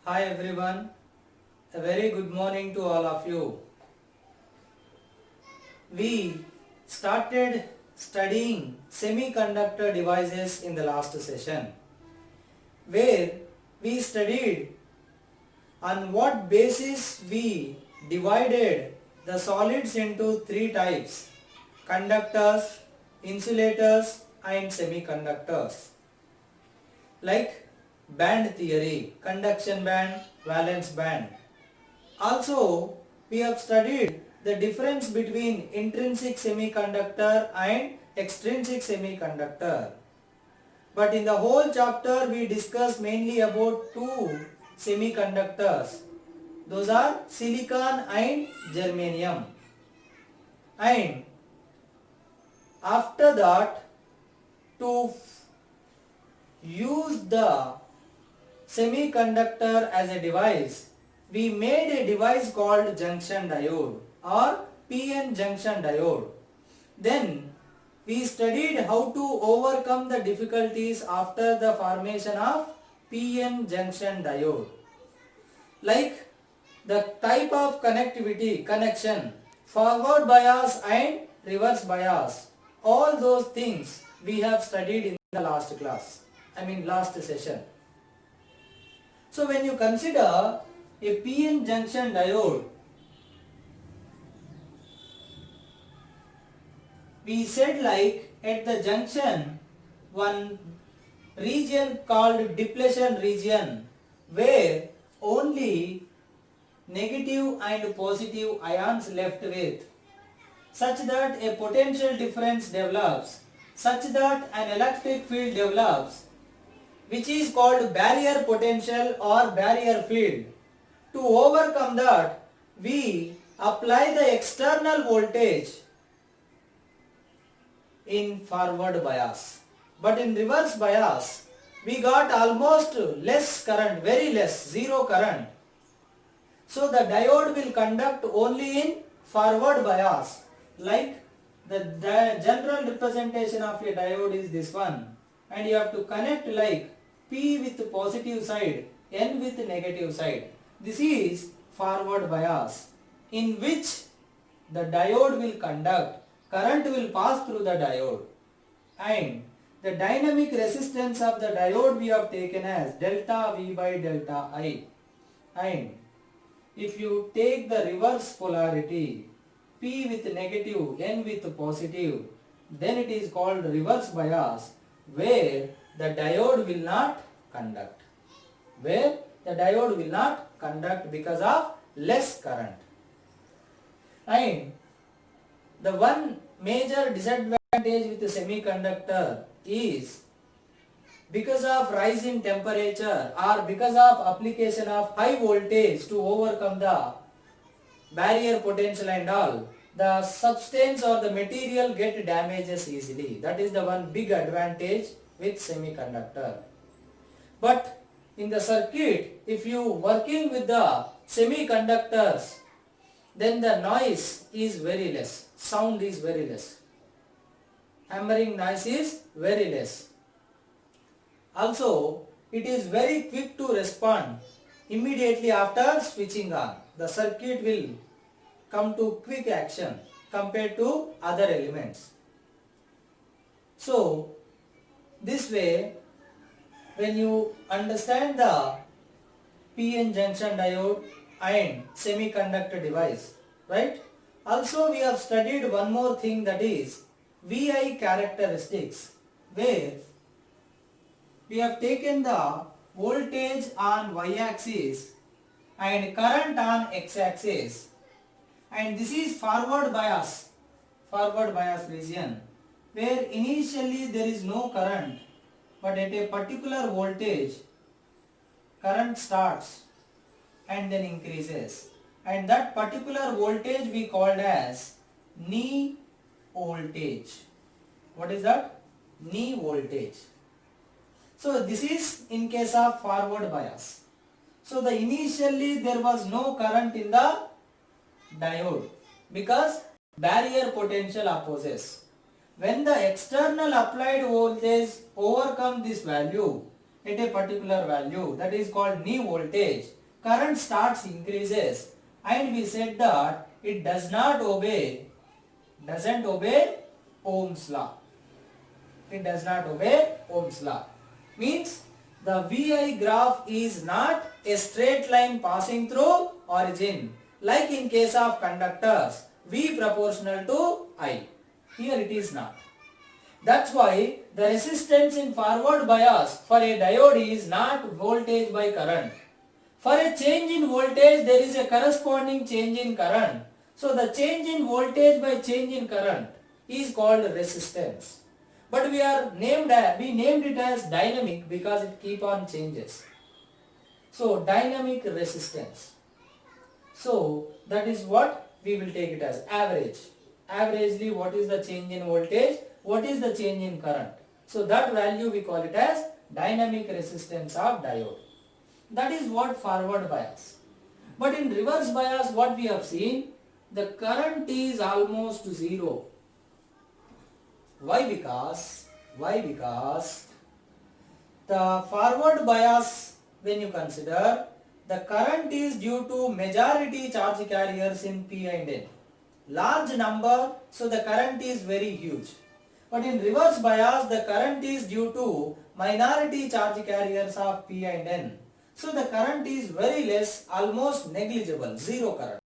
Hi everyone, a very good morning to all of you. We started studying semiconductor devices in the last session where we studied on what basis we divided the solids into three types: conductors, insulators and semiconductors. Like band theory, conduction band, valence band. Also, we have studied the difference between intrinsic semiconductor and extrinsic semiconductor. But in the whole chapter, we discuss mainly about two semiconductors. Those are silicon and germanium. And after that, to use the semiconductor as a device, we made a device called junction diode or PN junction diode. Then we studied how to overcome the difficulties after the formation of PN junction diode. Like the type of connection, forward bias and reverse bias. All those things we have studied in the last session. So when you consider a PN junction diode, we said like at the junction one region called depletion region where only negative and positive ions left with, such that a potential difference develops, such that an electric field develops, which is called barrier potential or barrier field. To overcome that, we apply the external voltage in forward bias. But in reverse bias, we got almost less current, very less, zero current. So the diode will conduct only in forward bias. Like the general representation of a diode is this one. And you have to connect like P with positive side, N with negative side. This is forward bias, in which the diode will conduct, current will pass through the diode, and the dynamic resistance of the diode we have taken as delta V by delta I. And if you take the reverse polarity, P with negative, N with positive, then it is called reverse bias, where the diode will not conduct. Where the diode will not conduct because of less current. And the one major disadvantage with the semiconductor is because of rise in temperature or because of application of high voltage to overcome the barrier potential and all, the substance or the material get damages easily. That is the one big advantage with semiconductor. But in the circuit, if you working with the semiconductors, then the noise is very less, sound is very less, hammering noise is very less. Also, it is very quick to respond immediately after switching on. The circuit will come to quick action compared to other elements. So, this way, when you understand the PN junction diode and semiconductor device, right? Also, we have studied one more thing, that is VI characteristics, where we have taken the voltage on y-axis and current on x-axis, and this is forward bias region, where initially there is no current, but at a particular voltage current starts and then increases, and that particular voltage we called as knee voltage. What is that? Knee voltage. So this is in case of forward bias. So the initially there was no current in the diode because barrier potential opposes. When the external applied voltage overcome this value, at a particular value, that is called knee voltage, current starts increases, and we said that it doesn't obey Ohm's law. It does not obey Ohm's law. Means the VI graph is not a straight line passing through origin, like in case of conductors, V proportional to I. Here it is not. That's why the resistance in forward bias for a diode is not voltage by current. For a change in voltage, there is a corresponding change in current. So the change in voltage by change in current is called resistance. But we named it as dynamic because it keep on changes. So dynamic resistance. So that is what we will take it as average. Averagely, what is the change in voltage? What is the change in current? So that value we call it as dynamic resistance of diode. That is what forward bias. But in reverse bias, what we have seen, the current is almost zero. Why? Because the forward bias, when you consider, the current is due to majority charge carriers in P and N. Large number, so the current is very huge. But in reverse bias, the current is due to minority charge carriers of P and N. So the current is very less, almost negligible, zero current.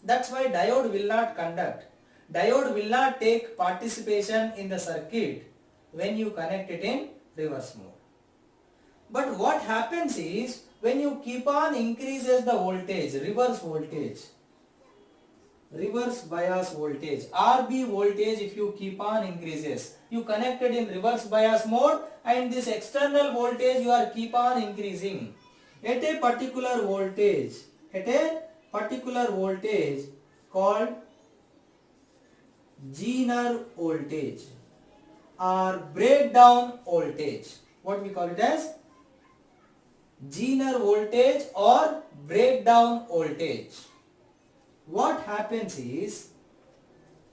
That's why diode will not conduct. Diode will not take participation in the circuit when you connect it in reverse mode. But what happens is, when you keep on increases the voltage, reverse bias voltage, RB voltage, if you keep on increases, you connected in reverse bias mode and this external voltage you are keep on increasing at a particular voltage called Zener voltage or breakdown voltage. What we call it as Zener voltage or breakdown voltage. What happens is,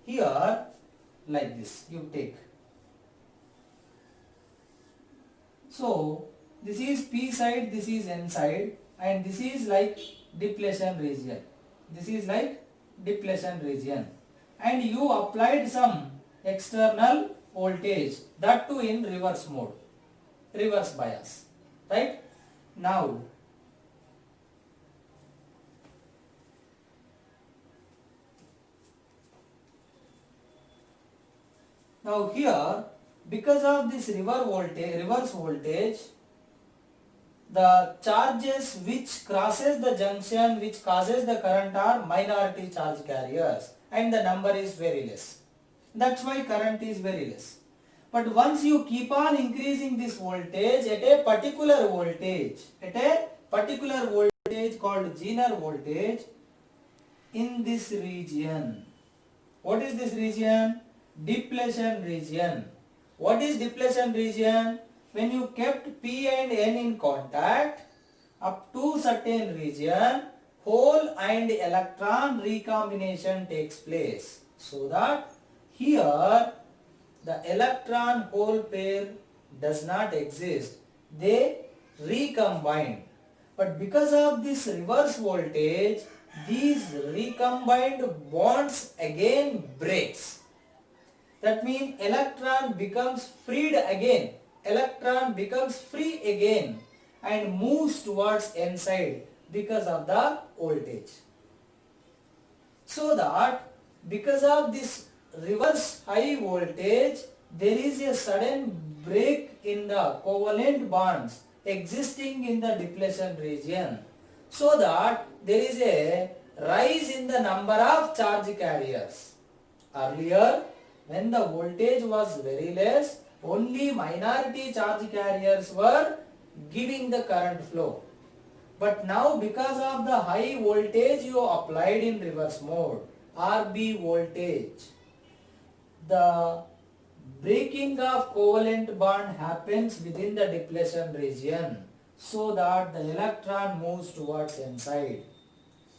here like this you take. So this is P side, this is N side, and this is like depletion region. And you applied some external voltage, that too in reverse mode, reverse bias, right? Now here, because of this reverse voltage, the charges which crosses the junction which causes the current are minority charge carriers and the number is very less. That's why current is very less. But once you keep on increasing this voltage at a particular voltage called Zener voltage in this region. What is this region? Depletion region. What is depletion region? When you kept P and N in contact up to certain region, hole and electron recombination takes place. So that here the electron hole pair does not exist. They recombine. But because of this reverse voltage, these recombined bonds again breaks. That means electron becomes free again and moves towards N side because of the voltage. So that because of this reverse high voltage, there is a sudden break in the covalent bonds existing in the depletion region, so that there is a rise in the number of charge carriers. Earlier, when the voltage was very less, only minority charge carriers were giving the current flow. But now because of the high voltage you applied in reverse mode, RB voltage, the breaking of covalent bond happens within the depletion region, so that the electron moves towards N side,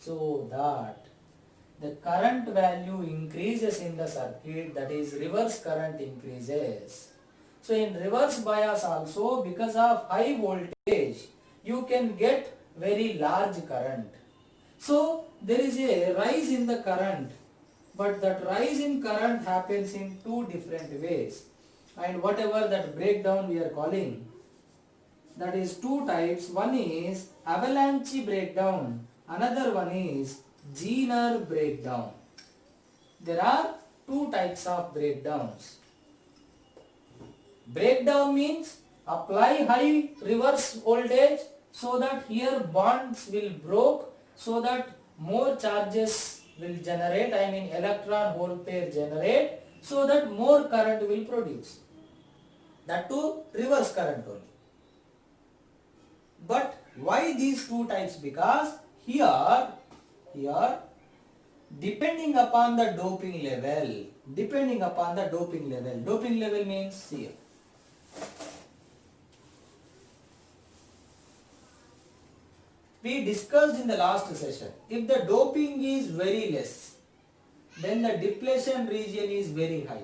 so that the current value increases in the circuit, that is reverse current increases. So in reverse bias also, because of high voltage, you can get very large current. So there is a rise in the current, but that rise in current happens in two different ways. And whatever that breakdown we are calling, that is two types. One is avalanche breakdown, another one is Zener breakdown. There are two types of breakdowns. Breakdown means apply high reverse voltage so that here bonds will break, so that more charges will generate, I mean electron hole pair generate, so that more current will produce. That too reverse current only. But why these two types? Because here depending upon the doping level, doping level means here. We discussed in the last session, if the doping is very less, then the depletion region is very high,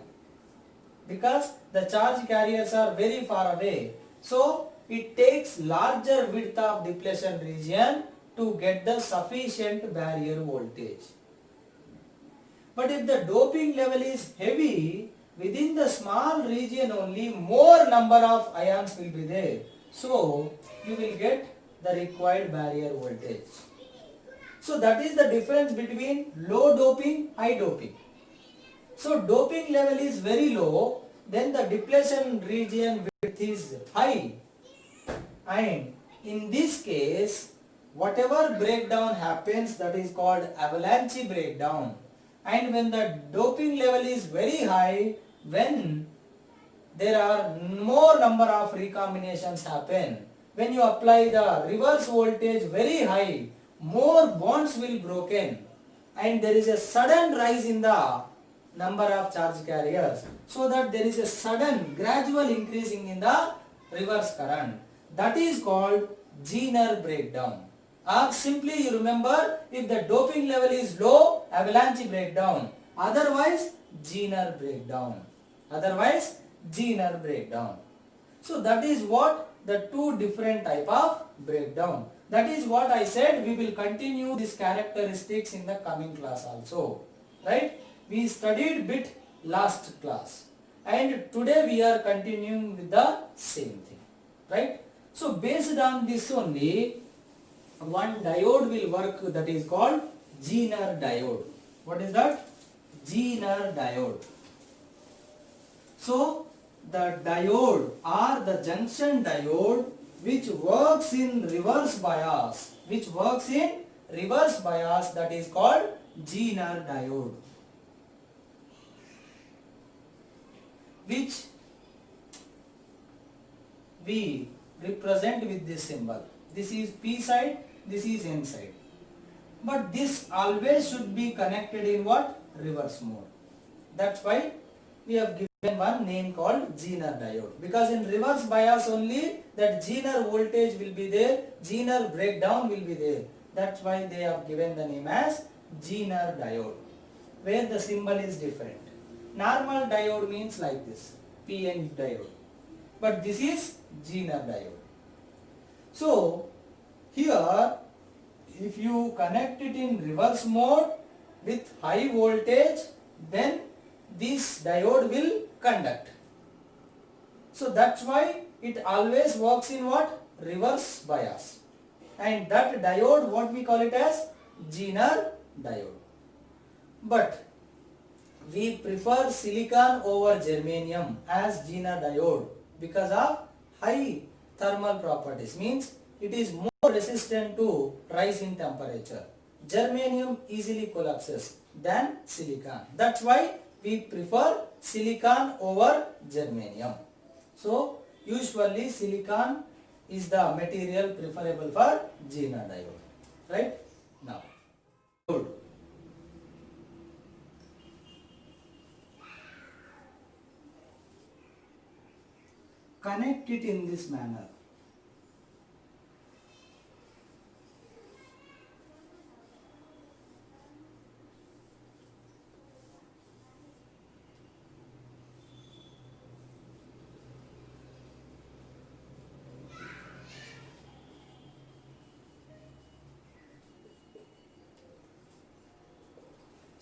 because the charge carriers are very far away. So it takes larger width of depletion region to get the sufficient barrier voltage. But if the doping level is heavy, within the small region only more number of ions will be there. So you will get the required barrier voltage. So that is the difference between low doping, high doping. So doping level is very low, then the depletion region width is high. And in this case, whatever breakdown happens, that is called avalanche breakdown. And when the doping level is very high, when there are more number of recombinations happen, when you apply the reverse voltage very high, more bonds will broken, and there is a sudden rise in the number of charge carriers, so that there is a sudden gradual increasing in the reverse current. That is called Zener breakdown. Or simply you remember, if the doping level is low, avalanche breakdown. Otherwise Zener breakdown. So that is what the two different type of breakdown. That is what I said, we will continue these characteristics in the coming class also. Right? We studied bit last class, and today we are continuing with the same thing. Right? So based on this only, one diode will work, that is called Zener diode. What is that? Zener diode. So the diode or the junction diode which works in reverse bias, that is called Zener diode, which we represent with this symbol. This is P side, this is N side. But this always should be connected in what? Reverse mode. That's why we have given one name called Zener diode. Because in reverse bias only that Zener voltage will be there, Zener breakdown will be there. That's why they have given the name as Zener diode, where the symbol is different. Normal diode means like this, PN diode. But this is Zener diode. So here, if you connect it in reverse mode with high voltage, then this diode will conduct. So that's why it always works in what? Reverse bias. And that diode, what we call it as? Zener diode. But we prefer silicon over germanium as Zener diode because of high thermal properties, means it is more resistant to rise in temperature. Germanium easily collapses than silicon. That's why we prefer silicon over germanium. So usually silicon is the material preferable for Zener diode. Right? Now, good. Connect it in this manner.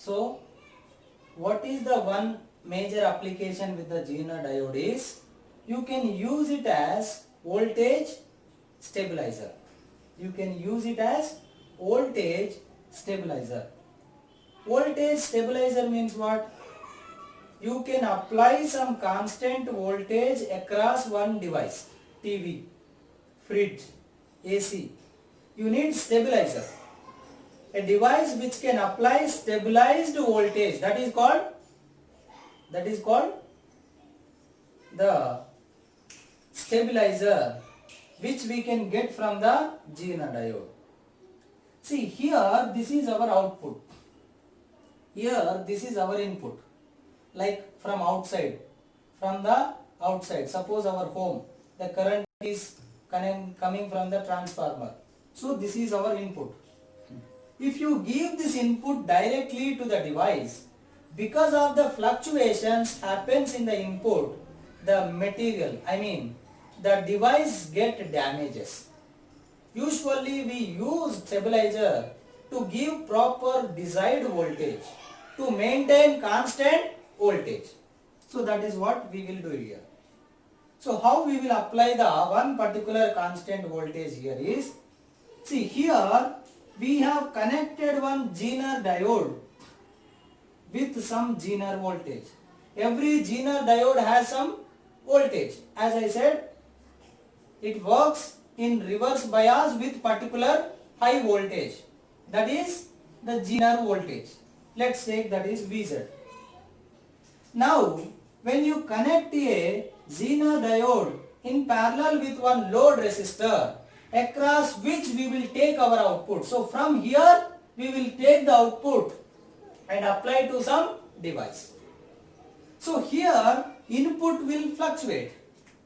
So what is the one major application with the Zener diode is you can use it as voltage stabilizer. You can use it as voltage stabilizer. Voltage stabilizer means what? You can apply some constant voltage across one device, TV, fridge, AC. You need stabilizer. A device which can apply stabilized voltage, that is called the stabilizer, which we can get from the Zener diode. See here, this is our output. Here this is our input. Like from outside, suppose our home, the current is coming from the transformer. So this is our input. If you give this input directly to the device, because of the fluctuations happens in the input, the material, the device get damages. Usually we use stabilizer to give proper desired voltage, to maintain constant voltage. So that is what we will do here. So how we will apply the one particular constant voltage here is, see here we have connected one Zener diode with some Zener voltage. Every Zener diode has some voltage. As I said, it works in reverse bias with particular high voltage. That is the Zener voltage. Let's take that is Vz. Now, when you connect a Zener diode in parallel with one load resistor across which we will take our output. So from here we will take the output and apply to some device. So here input will fluctuate,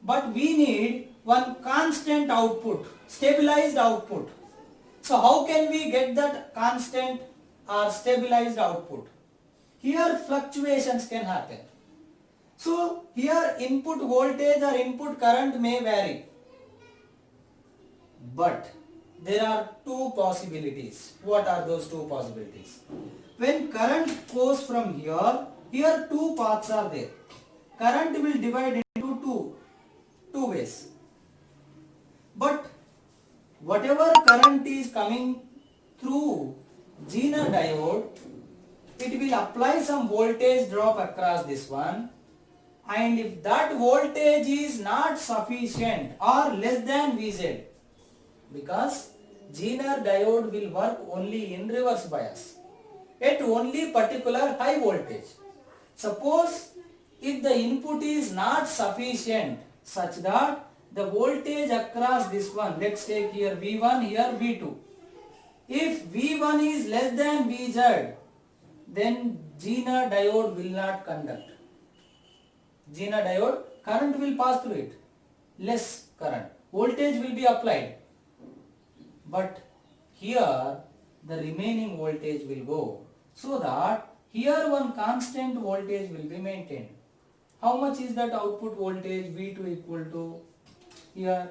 but we need one constant output, stabilized output. So how can we get that constant or stabilized output? Here fluctuations can happen. So here input voltage or input current may vary. But there are two possibilities. What are those two possibilities? When current goes from here, here two paths are there. Current will divide into two ways. But whatever current is coming through Zener diode, it will apply some voltage drop across this one, and if that voltage is not sufficient or less than Vz, because Zener diode will work only in reverse bias at only particular high voltage. Suppose if the input is not sufficient such that the voltage across this one, let's take here V1, here V2. If V1 is less than Vz, then Zener diode will not conduct. Zener diode, current will pass through it, less current, voltage will be applied, but here the remaining voltage will go, so that here one constant voltage will be maintained. How much is that output voltage? V2 equal to here.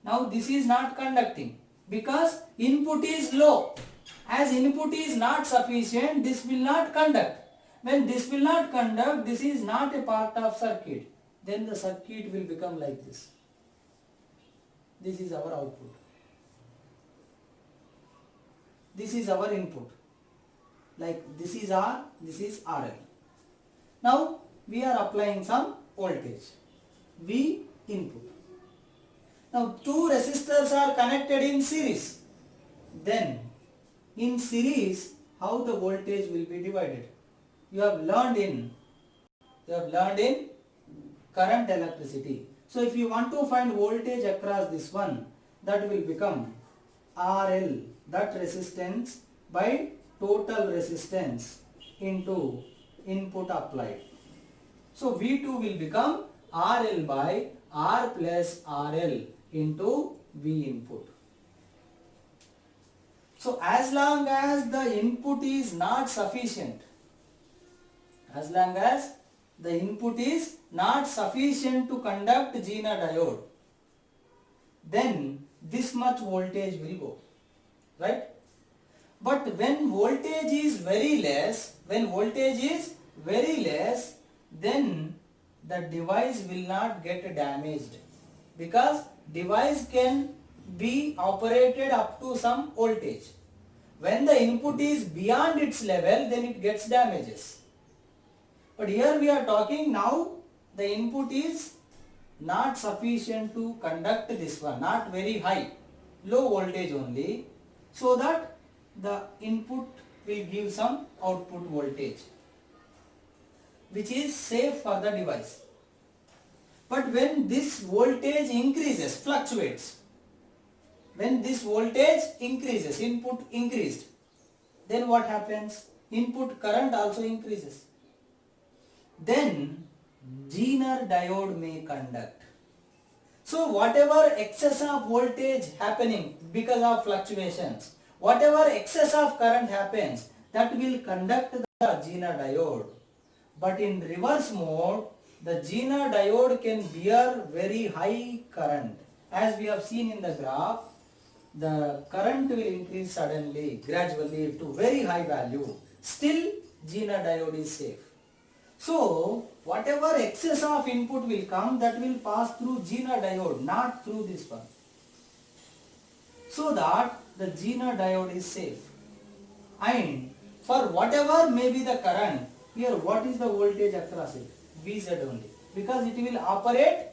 Now this is not conducting because input is low. As input is not sufficient, this will not conduct. When this will not conduct, this is not a part of circuit. Then the circuit will become like this. This is our output. This is our input. Like this is R, this is RL. Now we are applying some voltage. V input. Now two resistors are connected in series. Then in series, how the voltage will be divided? You have learned in current electricity. So if you want to find voltage across this one, that will become RL, that resistance, by total resistance into input applied. So V2 will become RL by R plus RL into V input. So as long as the input is not sufficient, to conduct Zener diode, then this much voltage will go, right? But when voltage is very less, then the device will not get damaged, because device can be operated up to some voltage. When the input is beyond its level, then it gets damages. But here we are talking now, the input is not sufficient to conduct this one, not very high, low voltage only, so that the input will give some output voltage which is safe for the device. But when this voltage increases, fluctuates, when this voltage increases, input increased, then what happens? Input current also increases. Then Zener diode may conduct. So whatever excess of voltage happening because of fluctuations, whatever excess of current happens, that will conduct the Zener diode. But in reverse mode, the Zener diode can bear very high current. As we have seen in the graph, the current will increase suddenly, gradually to very high value. Still, Zener diode is safe. So, whatever excess of input will come, that will pass through Zener diode, not through this one. So that the Zener diode is safe. And for whatever may be the current, here what is the voltage across it? Vz only. Because it will operate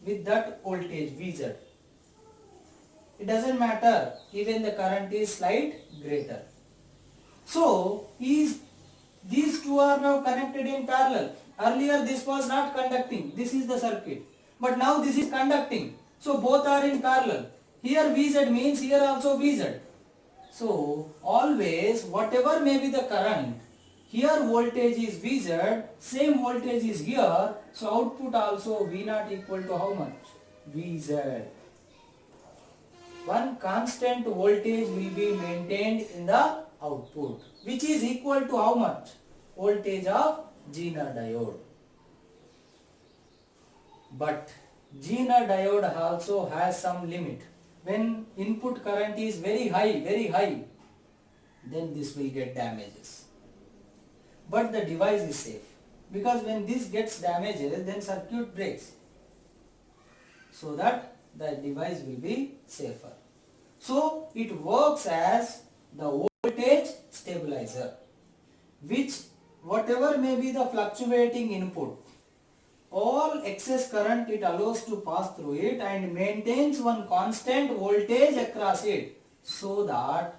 with that voltage Vz. It doesn't matter, even the current is slight greater. So, these two are now connected in parallel. Earlier this was not conducting, this is the circuit. But now this is conducting. So both are in parallel. Here Vz means here also Vz. So always whatever may be the current, here voltage is Vz, same voltage is here. So output also V0 equal to how much? Vz. One constant voltage will be maintained in the output, which is equal to how much? Voltage of Zener diode. But Zener diode also has some limit. When input current is very high, then this will get damages. But the device is safe, because when this gets damages, then circuit breaks, so that the device will be safer. So it works as the voltage stabilizer, which whatever may be the fluctuating input, all excess current it allows to pass through it and maintains one constant voltage across it, so that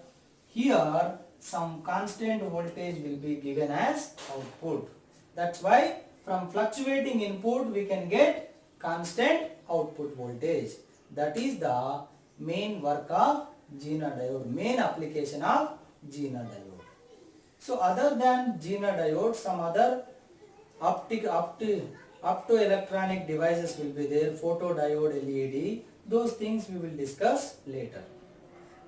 here some constant voltage will be given as output. That's why from fluctuating input we can get constant output voltage. That is the main work of Zener diode, main application of Zener diode. So other than Zener diode, some other optoelectronic devices will be there, photodiode, LED, those things we will discuss later.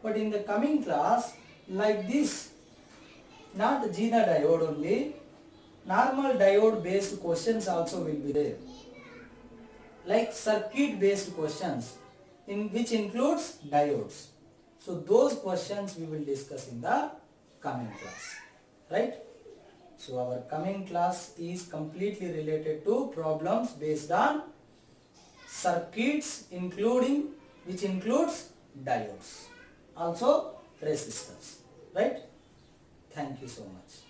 But in the coming class, like this, not Zener diode only, normal diode based questions also will be there, like circuit based questions, in which includes diodes. So those questions we will discuss in the coming class, right? So our coming class is completely related to problems based on circuits, which includes diodes, also resistors, right? Thank you so much.